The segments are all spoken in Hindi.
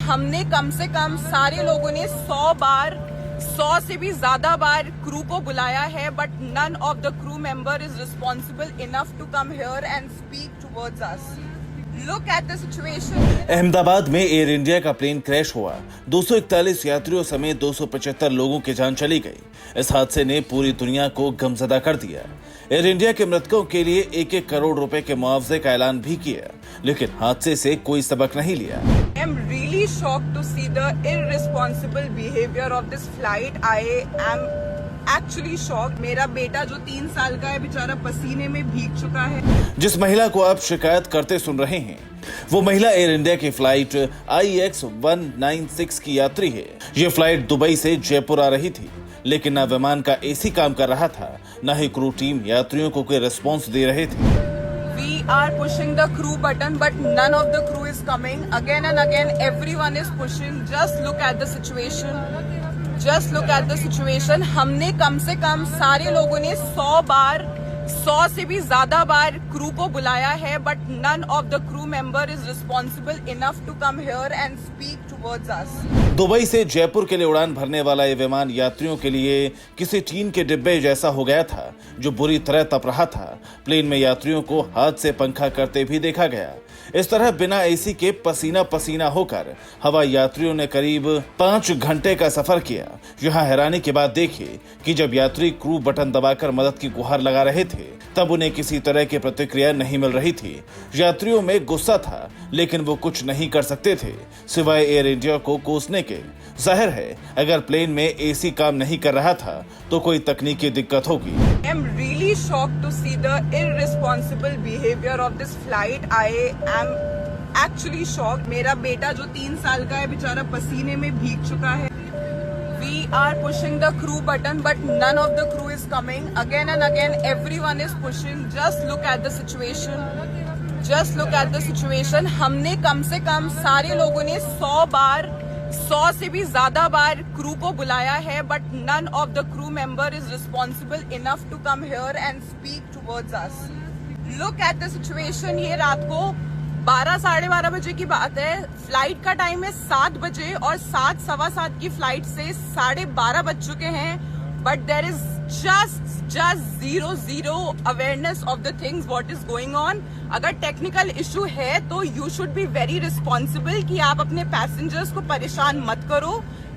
हमने कम से कम सारे लोगों ने 100 बार 100 से भी ज्यादा बार क्रू को बुलाया है, but none of the crew member is responsible enough to come here and speak towards us. Look at the situation. Ahmedabad में एयर इंडिया का प्लेन क्रैश हुआ। 241 यात्रियों समेत 275 लोगों की जान चली गई। इस हादसे ने पूरी दुनिया को गमजदा कर दिया। एयर इंडिया के मृतकों के लिए 1-1 करोड़ रुपए के मुआवजे का ऐलान भी किया, लेकिन हादसे से कोई सबक नहीं लिया। I am really shocked to see the irresponsible behavior of this flight. I am actually shocked. मेरा बेटा जो 3 साल का है बेचारा पसीने में भीग चुका है। जिस महिला को आप शिकायत करते सुन रहे हैं, वो महिला एयर इंडिया की फ्लाइट IX 196 की यात्री है। ये फ्लाइट दुबई से जयपुर आ रही थी, लेकिन न विमान का AC काम कर रहा था, न ही क्रू टीम यात्रियों को कोई रिस्पॉन्स दे रहे थे। We are pushing the crew button, but none of the crew is coming. Again and again, everyone is pushing. Just look at the situation. Just look at the situation. हमने कम से कम सारे लोगों ने 100 बार 100 से भी ज्यादा बार क्रू को बुलाया है, but none of the crew member is responsible enough to come here and speak towards us. Dubai से जयपुर के लिए उड़ान भरने वाला ये विमान यात्रियों के लिए किसी टीन के डिब्बे जैसा हो गया था, जो बुरी तरह तप रहा था। प्लेन में यात्रियों को हाथ से पंखा करते भी देखा गया। इस तरह बिना AC के पसीना पसीना होकर हवाई यात्रियों ने करीब 5 घंटे का सफर किया। यहाँ हैरानी की बात देखिए कि जब यात्री क्रू बटन दबाकर मदद की गुहार लगा रहे थे, तब उन्हें किसी तरह की प्रतिक्रिया नहीं मिल रही थी। यात्रियों में गुस्सा था, लेकिन वो कुछ नहीं कर सकते थे सिवाय एयर इंडिया को कोसने के। जाहिर है, अगर प्लेन में AC काम नहीं कर रहा था तो कोई तकनीकी दिक्कत होगी। I am really shocked to see the irresponsible behavior of this flight. I am actually shocked. मेरा बेटा जो 3 साल का है बेचारा पसीने में भीग चुका है। We are pushing the crew button, but none of the crew is coming. Again and again, everyone is pushing. Just look at the situation. Just look at the situation. हमने कम से कम सारे लोगों ने 100 बार 100 से भी ज्यादा बार क्रू को बुलाया है, but none of the crew member is responsible enough to come here and speak towards us. Look at the situation. ये रात को 12 साढ़े 12 बजे की बात है। फ्लाइट का टाइम है 7 बजे और 7 सवा 7 की फ्लाइट से 12:30 बज चुके हैं, but there is just zero awareness of the things what is going on. अगर टेक्निकल इशू है तो you should be very responsible कि आप अपने पैसेंजर्स को परेशान मत करो,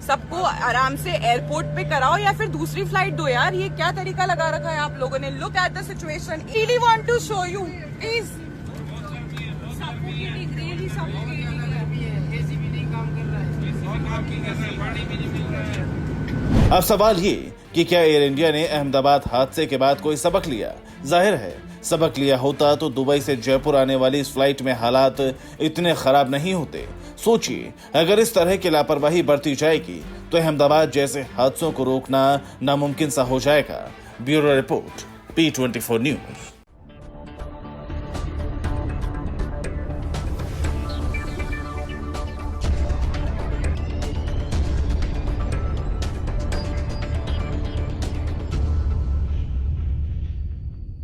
सबको आराम से एयरपोर्ट पे कराओ या फिर दूसरी फ्लाइट दो। यार ये क्या तरीका लगा रखा है आप लोगों ने। Look at the situation. Really want to show you please. अब सवाल ये कि क्या एयर इंडिया ने अहमदाबाद हादसे के बाद कोई सबक लिया? जाहिर है, सबक लिया होता तो दुबई से जयपुर आने वाली इस फ्लाइट में हालात इतने खराब नहीं होते। सोचिए, अगर इस तरह की लापरवाही बरती जाएगी तो अहमदाबाद जैसे हादसों को रोकना नामुमकिन सा हो जाएगा। Bureau report, P24 news.